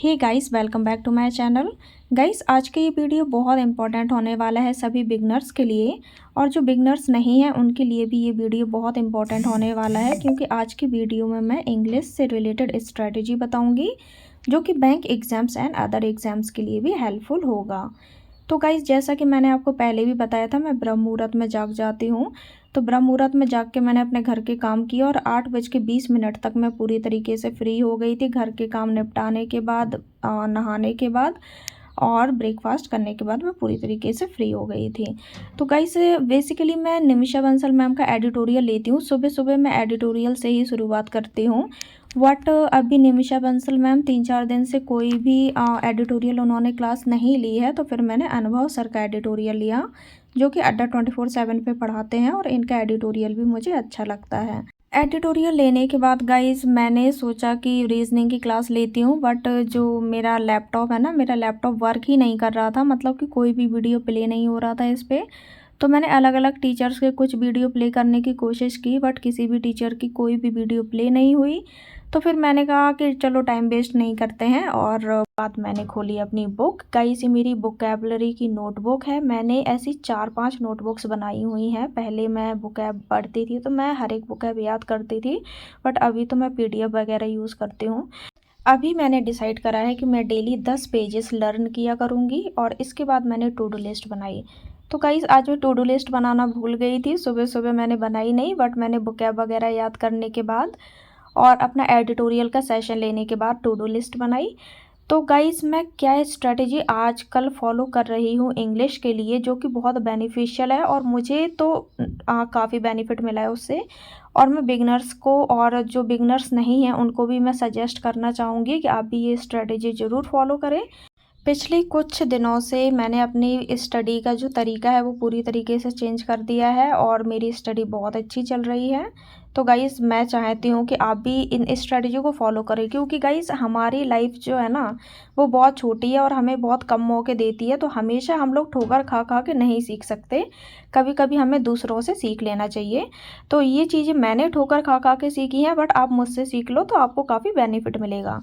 Hey guys, welcome back to my channel. Guys, आज का ये वीडियो बहुत इंपॉर्टेंट होने वाला है सभी बिगनर्स के लिए, और जो बिगनर्स नहीं हैं उनके लिए भी ये वीडियो बहुत इंपॉर्टेंट होने वाला है, क्योंकि आज की वीडियो में मैं इंग्लिश से रिलेटेड स्ट्रेटजी बताऊंगी जो कि bank exams and other exams के लिए भी हेल्पफुल होगा। तो गाइज़, जैसा कि मैंने आपको पहले भी बताया था, मैं ब्रह्म मुहूर्त में जाग जाती हूँ। तो ब्रह्म मुहूर्त में जाग के मैंने अपने घर के काम किए और 8:20 तक मैं पूरी तरीके से फ्री हो गई थी। घर के काम निपटाने के बाद, नहाने के बाद और ब्रेकफास्ट करने के बाद मैं पूरी तरीके से फ्री हो गई थी। तो गाइस, बेसिकली मैं निमिषा बंसल मैम का एडिटोरियल लेती हूँ। सुबह सुबह मैं एडिटोरियल से ही शुरुआत करती हूँ। बट अभी निमिषा बंसल मैम 3-4 दिन से कोई भी एडिटोरियल उन्होंने क्लास नहीं ली है, तो फिर मैंने अनुभव सर का एडिटोरियल लिया, जो कि अड्डा 24/7 पे पढ़ाते हैं और इनका एडिटोरियल भी मुझे अच्छा लगता है। एडिटोरियल लेने के बाद गाइज़, मैंने सोचा कि रीजनिंग की क्लास लेती हूँ, बट जो मेरा लैपटॉप है ना, मेरा लैपटॉप वर्क ही नहीं कर रहा था, मतलब कि कोई भी वीडियो प्ले नहीं हो रहा था इस पर। तो मैंने अलग अलग टीचर्स के कुछ वीडियो प्ले करने की कोशिश की, बट किसी भी टीचर की कोई भी वीडियो प्ले नहीं हुई। तो फिर मैंने कहा कि चलो टाइम वेस्ट नहीं करते हैं, और बात मैंने खोली अपनी बुक। गाइस, ये मेरी वोकैबुलरी की नोटबुक है। मैंने ऐसी 4-5 नोटबुक्स बनाई हुई हैं। पहले मैं वोकैब पढ़ती थी तो मैं हर एक वोकैब याद करती थी, बट अभी तो मैं PDF वगैरह यूज़ करती हूँ। अभी मैंने डिसाइड करा है कि मैं डेली 10 पेजेस लर्न किया करूँगी, और इसके बाद मैंने टू डू लिस्ट बनाई। तो गाइस, आज मैं टू डू लिस्ट बनाना भूल गई थी। सुबह सुबह मैंने बनाई नहीं, बट मैंने वोकैब वगैरह याद करने के बाद और अपना एडिटोरियल का सेशन लेने के बाद टू डू लिस्ट बनाई। तो गाइस, मैं क्या स्ट्रेटजी आजकल फॉलो कर रही हूँ इंग्लिश के लिए, जो कि बहुत बेनिफिशियल है, और मुझे तो काफ़ी बेनिफिट मिला है उससे। और मैं बिगनर्स को, और जो बिगनर्स नहीं हैं उनको भी मैं सजेस्ट करना चाहूँगी कि आप भी ये स्ट्रेटजी ज़रूर फॉलो करें। पिछले कुछ दिनों से मैंने अपनी स्टडी का जो तरीका है वो पूरी तरीके से चेंज कर दिया है, और मेरी स्टडी बहुत अच्छी चल रही है। तो गाइज़, मैं चाहती हूँ कि आप भी इन स्ट्रेटजी को फॉलो करें, क्योंकि गाइज़, हमारी लाइफ जो है ना, वो बहुत छोटी है और हमें बहुत कम मौके देती है। तो हमेशा हम लोग ठोकर खा खा के नहीं सीख सकते, कभी कभी हमें दूसरों से सीख लेना चाहिए। तो ये चीज़ें मैंने ठोकर खा खा के सीखी हैं, बट आप मुझसे सीख लो तो आपको काफ़ी बेनिफिट मिलेगा।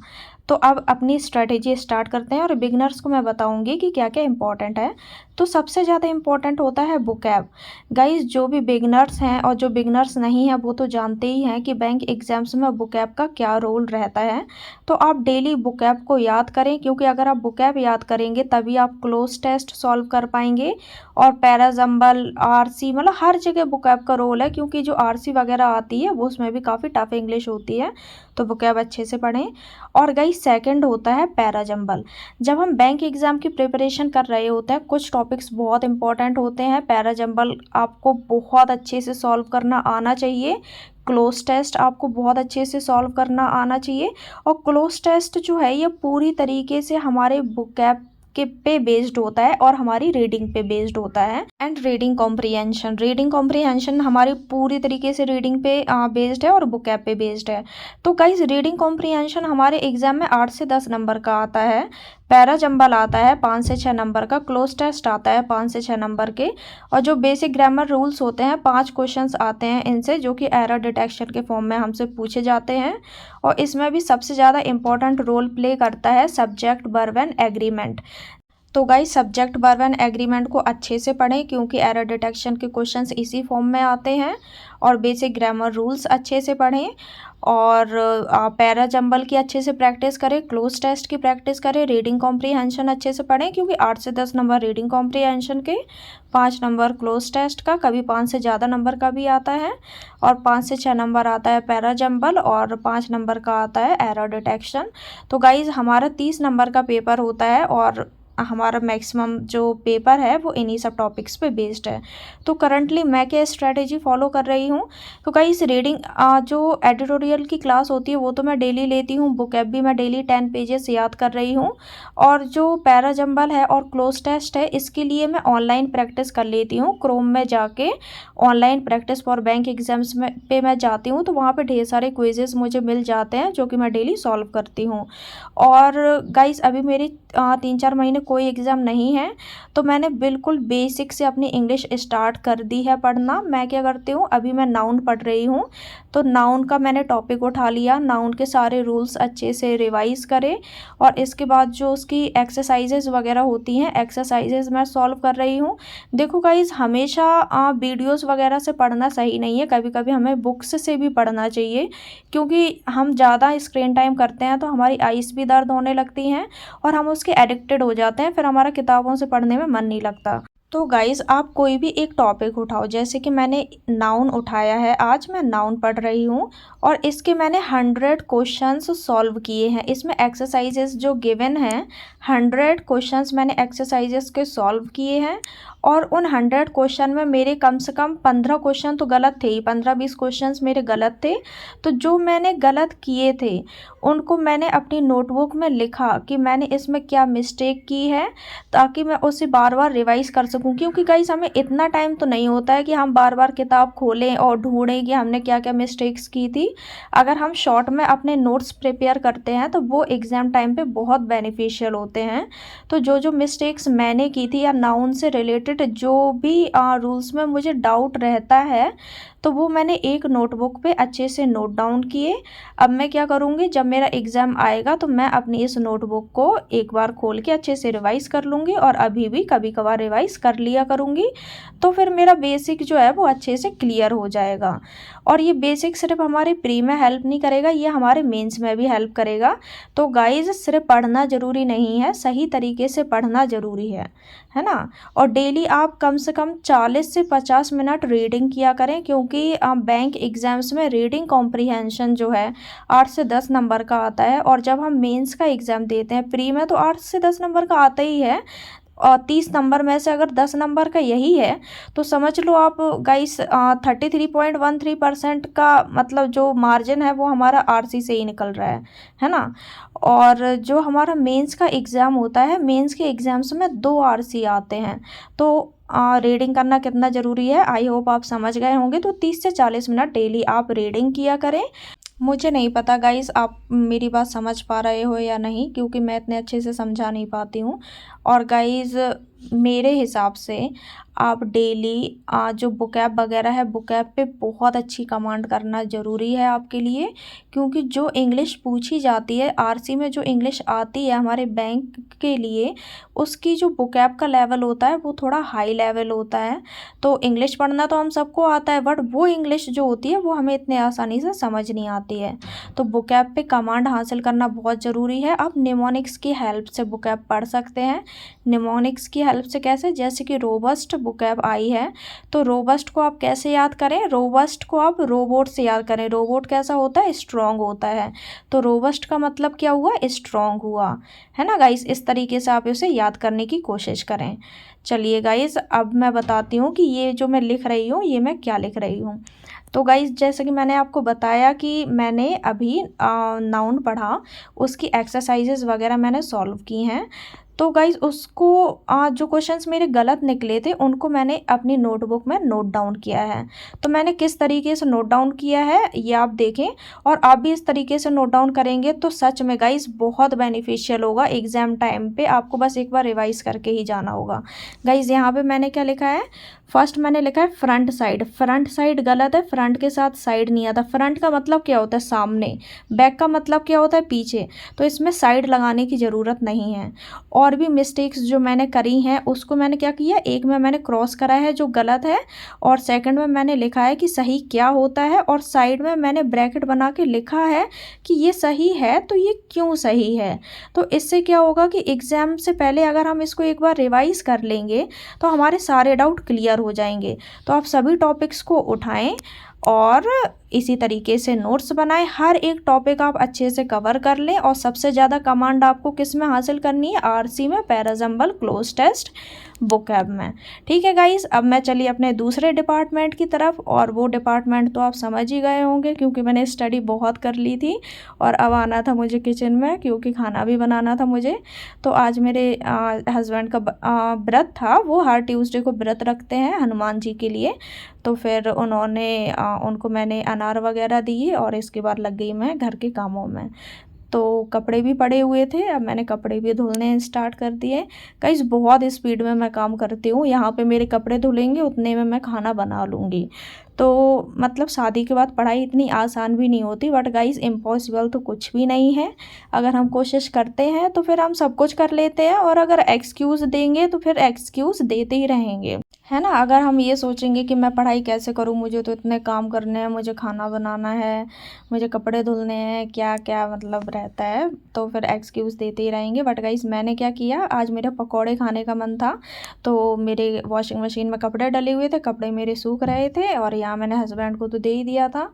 तो अब अपनी स्ट्रेटेजी स्टार्ट करते हैं, और बिगनर्स को मैं बताऊंगी कि क्या क्या इंपॉर्टेंट है। तो सबसे ज़्यादा इंपॉर्टेंट होता है वोकैब। गाइस, जो भी बिगनर्स हैं और जो बिगनर्स नहीं हैं वो तो जानते ही हैं कि बैंक एग्जाम्स में वोकैब का क्या रोल रहता है। तो आप डेली वोकैब को याद करें, क्योंकि अगर आप वोकैब याद करेंगे तभी आप क्लोज टेस्ट सॉल्व कर पाएंगे। और पैराजम्बल, RC, मतलब हर जगह वोकैब का रोल है, क्योंकि जो RC वगैरह आती है वो उसमें भी काफ़ी टफ इंग्लिश होती है। तो वोकैब अच्छे से पढ़ें। और गाइस, सेकंड होता है पैराजम्बल। जब हम बैंक एग्ज़ाम की प्रिपरेशन कर रहे होते हैं, कुछ टॉपिक्स बहुत इंपॉर्टेंट होते हैं। पैराजम्बल आपको बहुत अच्छे से सॉल्व करना आना चाहिए। क्लोज टेस्ट आपको बहुत अच्छे से सॉल्व करना आना चाहिए। और क्लोज टेस्ट जो है ये पूरी तरीके से हमारे वोकैब के पे बेस्ड होता है और हमारी रीडिंग पे बेस्ड होता है। एंड रीडिंग कॉम्प्रिहेंशन हमारी पूरी तरीके से रीडिंग पे बेस्ड है और वोकैब पे बेस्ड है। तो गाइस, रीडिंग कॉम्प्रिहेंशन हमारे एग्जाम में 8 से 10 नंबर का आता है। पैराजम्बल आता है 5 से 6 नंबर का। क्लोज टेस्ट आता है 5 से 6 नंबर के। और जो बेसिक ग्रामर रूल्स होते हैं, 5 क्वेश्चंस आते हैं इनसे, जो कि एरर डिटेक्शन के फॉर्म में हमसे पूछे जाते हैं। और इसमें भी सबसे ज़्यादा इंपॉर्टेंट रोल प्ले करता है सब्जेक्ट, वर्ब एंड एग्रीमेंट। तो guys, subject, verb and agreement को अच्छे से पढ़ें, क्योंकि एरर डिटेक्शन के क्वेश्चंस इसी फॉर्म में आते हैं। और बेसिक ग्रामर रूल्स अच्छे से पढ़ें, और पैराजम्बल की अच्छे से प्रैक्टिस करें, क्लोज टेस्ट की प्रैक्टिस करें, रीडिंग कॉम्प्रिहेंशन अच्छे से पढ़ें, क्योंकि 8 से 10 नंबर रीडिंग कॉम्प्रिहेंशन के, 5 नंबर क्लोज टेस्ट का, कभी 5 से ज़्यादा नंबर का भी आता है। और 5 से 6 नंबर आता है पैराजम्बल, और 5 नंबर का आता है एरर डिटेक्शन। तो गाइज़, हमारा 30 नंबर का पेपर होता है, और हमारा मैक्सिमम जो पेपर है वो इन्हीं सब टॉपिक्स पे बेस्ड है। तो करंटली मैं क्या स्ट्रेटेजी फॉलो कर रही हूँ, तो गाइस, रीडिंग जो एडिटोरियल की क्लास होती है वो तो मैं डेली लेती हूँ। वोकैब भी मैं डेली 10 पेजेस याद कर रही हूँ। और जो पैराजम्बल है और क्लोज टेस्ट है, इसके लिए मैं ऑनलाइन प्रैक्टिस कर लेती हूँ। क्रोम में जाके online practice for bank exams में पे मैं जाती हूँ, तो वहाँ पे ढेर सारे क्विजेस मुझे मिल जाते हैं, जो कि मैं डेली सॉल्व करती हूँ। और गाइस, अभी मेरी 3-4 महीने कोई एग्ज़ाम नहीं है तो मैंने बिल्कुल बेसिक से अपनी इंग्लिश स्टार्ट कर दी है पढ़ना। मैं क्या करती हूँ, अभी मैं नाउन पढ़ रही हूँ, तो नाउन का मैंने टॉपिक उठा लिया, नाउन के सारे रूल्स अच्छे से रिवाइज करे और इसके बाद जो उसकी एक्सरसाइजेज वगैरह होती हैं, एक्सरसाइजेज मैं सॉल्व कर रही हूँ। देखो गाइज़, हमेशा वीडियोस वगैरह से पढ़ना सही नहीं है, कभी कभी हमें बुक्स से भी पढ़ना चाहिए, क्योंकि हम ज़्यादा स्क्रीन टाइम करते हैं तो हमारी आइज़ भी दर्द होने लगती हैं और हम उसके एडिक्टेड हो जाते हैं, फिर हमारा किताबों से पढ़ने में मन नहीं लगता। तो गाइज़, आप कोई भी एक टॉपिक उठाओ, जैसे कि मैंने नाउन उठाया है, आज मैं नाउन पढ़ रही हूँ और इसके मैंने 100 क्वेश्चंस सॉल्व किए हैं। इसमें एक्सरसाइजेस जो गिवन हैं, 100 क्वेश्चंस मैंने एक्सरसाइजेस के सॉल्व किए हैं और उन 100 क्वेश्चन में मेरे कम से कम 15 क्वेश्चन तो गलत थे ही, 15-20 क्वेश्चंस मेरे गलत थे। तो जो मैंने गलत किए थे उनको मैंने अपनी नोटबुक में लिखा कि मैंने इसमें क्या मिस्टेक की है, ताकि मैं उसे बार बार रिवाइज़ कर सकूं। क्योंकि गाइस, हमें इतना टाइम तो नहीं होता है कि हम बार बार किताब खोलें और ढूंढें कि हमने क्या क्या मिस्टेक्स की थी। अगर हम शॉर्ट में अपने नोट्स प्रिपेयर करते हैं तो वो एग्ज़ाम टाइम पे बहुत बेनिफिशियल होते हैं। तो जो जो मिस्टेक्स मैंने की थी या नाउन से रिलेटेड जो भी रूल्स में मुझे डाउट रहता है, तो वो मैंने एक नोटबुक पे अच्छे से नोट डाउन किए। अब मैं क्या करूँगी, जब मेरा एग्ज़ाम आएगा तो मैं अपनी इस नोटबुक को एक बार खोल के अच्छे से रिवाइज़ कर लूँगी और अभी भी कभी कभार रिवाइज़ कर लिया करूँगी, तो फिर मेरा बेसिक जो है वो अच्छे से क्लियर हो जाएगा। और ये बेसिक सिर्फ हमारे प्री में हेल्प नहीं करेगा, ये हमारे मेंस में भी हेल्प करेगा। तो गाइज़, सिर्फ पढ़ना ज़रूरी नहीं है, सही तरीके से पढ़ना ज़रूरी है ना। और डेली आप कम से कम 40 से 50 मिनट रीडिंग किया करें, क्योंकि बैंक एग्ज़ाम्स में रीडिंग कॉम्प्रिहेंशन जो है 8 से 10 नंबर का आता है और जब हम मेंस का एग्ज़ाम देते हैं प्री में तो 8 से 10 नंबर का आता ही है। और 30 नंबर में से अगर 10 नंबर का यही है तो समझ लो आप गाइस, 33.13% का मतलब जो मार्जिन है वो हमारा आरसी से ही निकल रहा है ना। और जो हमारा मेंस का एग्ज़ाम होता है, मेंस के एग्ज़ाम्स में 2 आरसी आते हैं। तो रीडिंग करना कितना ज़रूरी है, आई होप आप समझ गए होंगे। तो 30 से 40 मिनट डेली आप रीडिंग किया करें। मुझे नहीं पता गाइस, आप मेरी बात समझ पा रहे हो या नहीं, क्योंकि मैं इतने अच्छे से समझा नहीं पाती हूँ। और गाइस, मेरे हिसाब से आप डेली जो बुकैब वगैरह है, बुकैब पे बहुत अच्छी कमांड करना ज़रूरी है आपके लिए, क्योंकि जो इंग्लिश पूछी जाती है आरसी में, जो इंग्लिश आती है हमारे बैंक के लिए, उसकी जो बुकैब का लेवल होता है वो थोड़ा हाई लेवल होता है। तो इंग्लिश पढ़ना तो हम सबको आता है, बट वो इंग्लिश जो होती है वो हमें इतने आसानी से समझ नहीं आती है। तो बुकैब पे कमांड हासिल करना बहुत ज़रूरी है। आप निमोनिक्स की हेल्प से बुकैब पढ़ सकते हैं। निमोनिक्स की हेल्प से कैसे, जैसे कि रोबस्ट बुकैब आई है, तो रोबस्ट को आप कैसे याद करें, रोबस्ट को आप रोबोट से याद करें। रोबोट कैसा होता है, स्ट्रॉन्ग होता है, तो रोबस्ट का मतलब क्या हुआ, स्ट्रॉन्ग हुआ, है ना गाइस। इस तरीके से आप इसे याद करने की कोशिश करें। चलिए गाइस, अब मैं बताती हूँ कि ये जो मैं लिख रही हूँ ये मैं क्या लिख रही हूँ। तो गाइस, जैसे कि मैंने आपको बताया कि मैंने अभी नाउन पढ़ा, उसकी एक्सरसाइजेज वगैरह मैंने सॉल्व की हैं। तो गाइस, उसको जो क्वेश्चंस मेरे गलत निकले थे उनको मैंने अपनी नोटबुक में नोट डाउन किया है। तो मैंने किस तरीके से नोट डाउन किया है ये आप देखें, और आप भी इस तरीके से नोट डाउन करेंगे तो सच में गाइस बहुत बेनिफिशियल होगा एग्ज़ाम टाइम पे। आपको बस एक बार रिवाइज करके ही जाना होगा। गाइस, यहाँ पे मैंने क्या लिखा है, फर्स्ट मैंने लिखा है फ्रंट साइड। फ्रंट साइड गलत है, फ्रंट के साथ साइड नहीं आता। फ्रंट का मतलब क्या होता है, सामने। बैक का मतलब क्या होता है, पीछे। तो इसमें साइड लगाने की ज़रूरत नहीं है। और भी मिस्टेक्स जो मैंने करी हैं उसको मैंने क्या किया, एक में मैंने क्रॉस करा है जो गलत है, और सेकंड में मैंने लिखा है कि सही क्या होता है, और साइड में मैंने ब्रैकेट बना के लिखा है कि ये सही है तो ये क्यों सही है। तो इससे क्या होगा कि एग्ज़ाम से पहले अगर हम इसको एक बार रिवाइज कर लेंगे तो हमारे सारे डाउट क्लियर हो जाएंगे। तो आप सभी टॉपिक्स को उठाएं और इसी तरीके से नोट्स बनाएं। हर एक टॉपिक आप अच्छे से कवर कर लें। और सबसे ज़्यादा कमांड आपको किस में हासिल करनी है, आरसी में, पैराजम्बल, क्लोज टेस्ट, बुकैब में। ठीक है गाइस, अब मैं चलिए अपने दूसरे डिपार्टमेंट की तरफ। और वो डिपार्टमेंट तो आप समझ ही गए होंगे क्योंकि मैंने स्टडी बहुत कर ली थी और अब आना था मुझे किचन में, क्योंकि खाना भी बनाना था मुझे। तो आज मेरे हस्बैंड का व्रत था, वो हर ट्यूसडे को व्रत रखते हैं हनुमान जी के लिए। तो फिर उनको मैंने अनार वगैरह दिए और इसके बाद लग गई मैं घर के कामों में। तो कपड़े भी पड़े हुए थे, अब मैंने कपड़े भी धुलने स्टार्ट कर दिए। गाइस बहुत स्पीड में मैं काम करती हूँ, यहाँ पे मेरे कपड़े धुलेंगे उतने में मैं खाना बना लूँगी। तो मतलब शादी के बाद पढ़ाई इतनी आसान भी नहीं होती, बट गाइस इम्पॉसिबल तो कुछ भी नहीं है। अगर हम कोशिश करते हैं तो फिर हम सब कुछ कर लेते हैं, और अगर एक्सक्यूज़ देंगे तो फिर एक्सक्यूज़ देते ही रहेंगे, है ना। अगर हम ये सोचेंगे कि मैं पढ़ाई कैसे करूँ, मुझे तो इतने काम करने हैं, मुझे खाना बनाना है, मुझे कपड़े धुलने हैं, क्या क्या मतलब रहता है, तो फिर एक्सक्यूज़ देते ही रहेंगे। बट गाइस मैंने क्या किया, आज मेरा पकौड़े खाने का मन था, तो मेरे वॉशिंग मशीन में कपड़े डले हुए थे, कपड़े मेरे सूख रहे थे, और यहाँ मैंने हस्बैंड को तो दे ही दिया था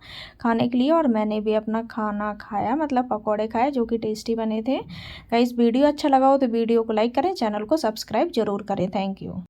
खाने के लिए, और मैंने भी अपना खाना खाया, मतलब पकौड़े खाए जो कि टेस्टी बने थे। गाइस वीडियो अच्छा लगा हो तो वीडियो को लाइक करें, चैनल को सब्सक्राइब ज़रूर करें। Thank you.